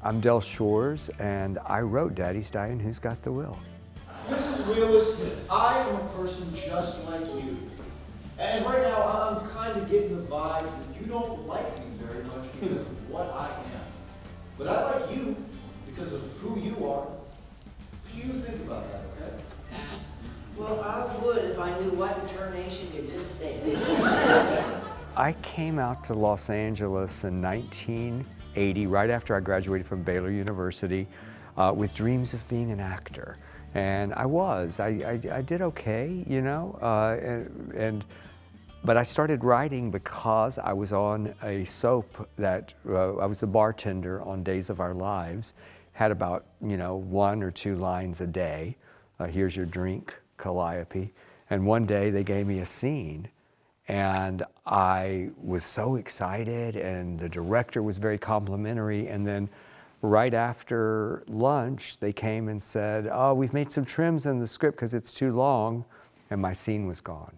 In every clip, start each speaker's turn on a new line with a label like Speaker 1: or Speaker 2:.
Speaker 1: I'm Del Shores, and I wrote Daddy's Dyin, Who's Got the Will?
Speaker 2: This is realistic. I am a person just like you. And right now, I'm kind of getting the vibes that you don't like me very much because of what I am. But I like you because of who you are. What do you think about that, okay?
Speaker 3: Well, I would if I knew what intonation you just said.
Speaker 1: I came out to Los Angeles in 1980, right after I graduated from Baylor University, with dreams of being an actor. And I was. I did okay, you know, but I started writing because I was on a soap that, I was a bartender on Days of Our Lives, had about, you know, 1 or 2 lines a day. Here's your drink, Calliope. And one day they gave me a scene, and I was so excited, and the director was very complimentary. And then right after lunch, they came and said, oh, we've made some trims in the script because it's too long, and my scene was gone.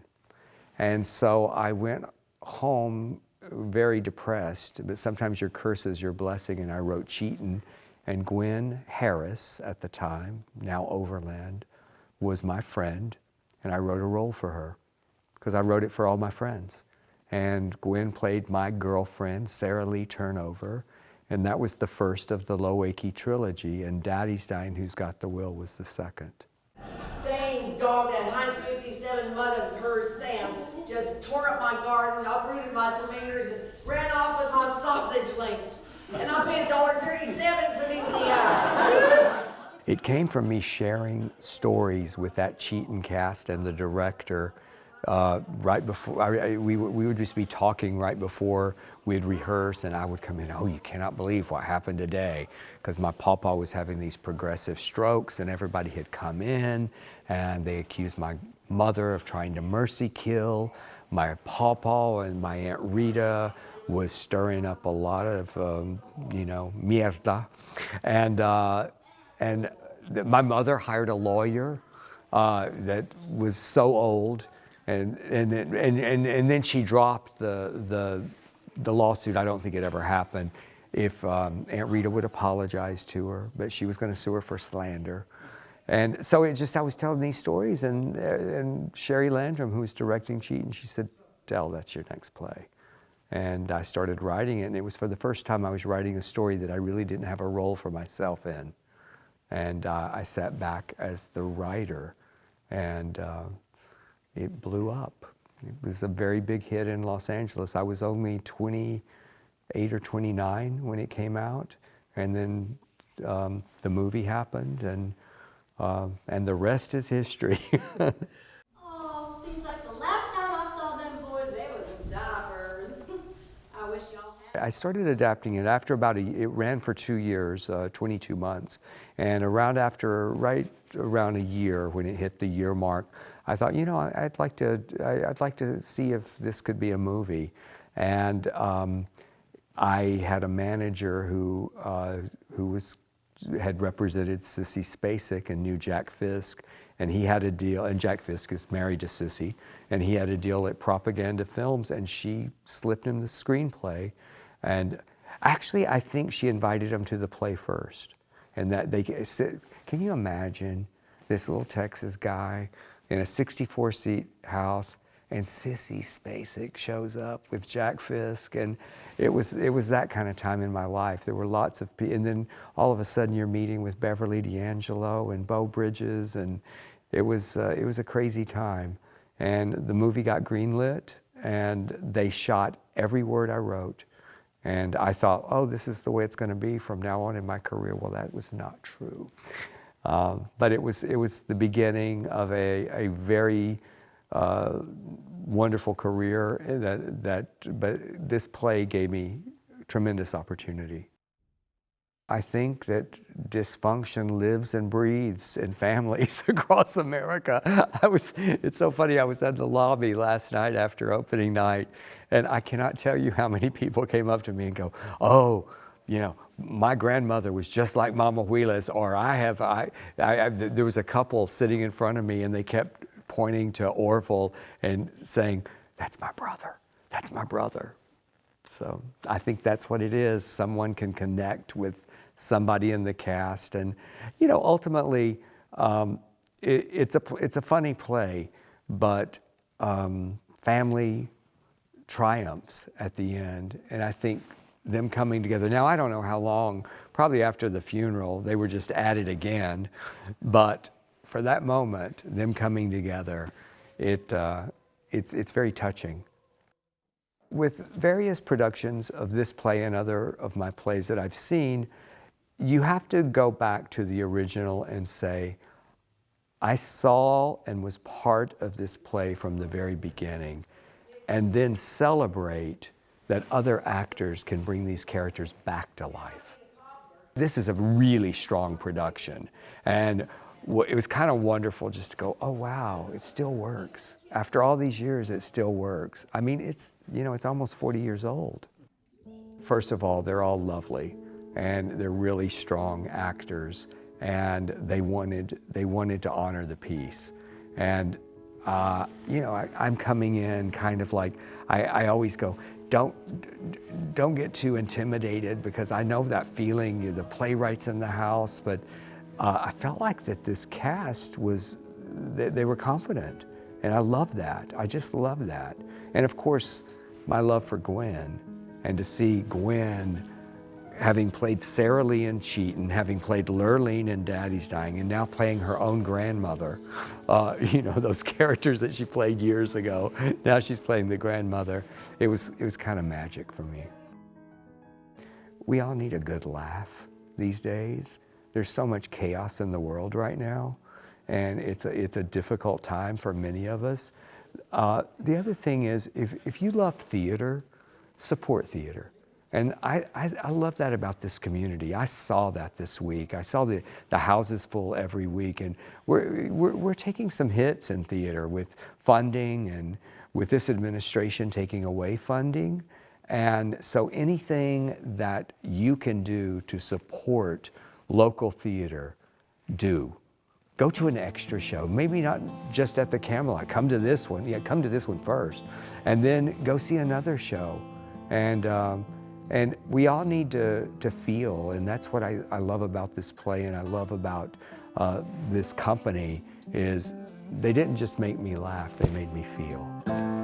Speaker 1: And so I went home very depressed, but sometimes your curse is your blessing, and I wrote Cheatin', and Gwen Harris at the time, now Overland, was my friend, and I wrote a role for her because I wrote it for all my friends. And Gwen played my girlfriend, Sarah Lee Turnover, and that was the first of the Low-Akey trilogy, and Daddy's Dyin, Who's Got the Will was the second.
Speaker 3: Dang dog, that Heinz 57 mud of hers, Sam, just tore up my garden, uprooted my tomatoes, and ran off with my sausage links. And I paid $1.37 for these neons.
Speaker 1: It came from me sharing stories with that Cheatin' cast and the director right before, we would just be talking right before we'd rehearse, and I would come in, oh, you cannot believe what happened today, because my papa was having these progressive strokes, and everybody had come in, and they accused my mother of trying to mercy kill. My papa and my Aunt Rita was stirring up a lot of, you know, mierda. And my mother hired a lawyer that was so old, and then she dropped the lawsuit. I don't think it ever happened. If Aunt Rita would apologize to her, but she was going to sue her for slander. And so I was telling these stories, and Sherry Landrum, who was directing Cheatin', she said, Del, that's your next play. And I started writing it, and it was for the first time I was writing a story that I really didn't have a role for myself in. And I sat back as the writer, and it blew up. It was a very big hit in Los Angeles. I was only 28 or 29 when it came out, and then the movie happened, and the rest is history.
Speaker 4: Oh, seems like the last time I saw them boys, they was in diapers. I wish y'all had.
Speaker 1: I started adapting it after it ran for 2 years, 22 months. And right around a year, when it hit the year mark, I thought, you know, I'd like to see if this could be a movie. And I had a manager who had represented Sissy Spacek and knew Jack Fisk, and he had a deal, and Jack Fisk is married to Sissy, and he had a deal at Propaganda Films, and she slipped him the screenplay. And actually, I think she invited him to the play first. And that can you imagine this little Texas guy in a 64-seat house, and Sissy Spacek shows up with Jack Fisk, and it was that kind of time in my life. There were lots of people, and then all of a sudden you're meeting with Beverly D'Angelo and Beau Bridges, and it was a crazy time. And the movie got greenlit, and they shot every word I wrote. And I thought, oh, this is the way it's going to be from now on in my career. Well, that was not true. But it was the beginning of a very wonderful career. But this play gave me tremendous opportunity. I think that dysfunction lives and breathes in families across America. It's so funny, I was at the lobby last night after opening night, and I cannot tell you how many people came up to me and go, oh, you know, my grandmother was just like Mama Huila's, or there was a couple sitting in front of me, and they kept pointing to Orville and saying, that's my brother, that's my brother. So I think that's what it is. Someone can connect with somebody in the cast. And, you know, ultimately, it's a funny play, but family triumphs at the end. And I think them coming together. Now, I don't know how long, probably after the funeral, they were just at it again. But for that moment, them coming together, it's very touching. With various productions of this play and other of my plays that I've seen, you have to go back to the original and say, I saw and was part of this play from the very beginning, and then celebrate that other actors can bring these characters back to life. This is a really strong production, and it was kind of wonderful just to go, oh wow, it still works. After all these years, it still works. I mean, it's, you know, it's almost 40 years old. First of all, they're all lovely, and they're really strong actors, and they wanted to honor the piece. And you know, I'm coming in kind of like, I always go, don't get too intimidated, because I know that feeling, the playwright's in the house, but I felt like that this cast was, they were confident, and I love that. I just love that. And of course, my love for Gwen, and to see Gwen having played Sarah Lee in Cheatin', having played Lurleen in Daddy's Dying, and now playing her own grandmother, you know, those characters that she played years ago, now she's playing the grandmother. It was kind of magic for me. We all need a good laugh these days. There's so much chaos in the world right now, and it's a difficult time for many of us. The other thing is, if you love theater, support theater. And I love that about this community. I saw that this week. I saw the houses full every week, and we're taking some hits in theater with funding, and with this administration taking away funding. And so anything that you can do to support local theater, do. Go to an extra show, maybe not just at the Camelot. Come to this one. Yeah, come to this one first, and then go see another show. And we all need to feel, and that's what I love about this play, and I love about this company, is they didn't just make me laugh, they made me feel.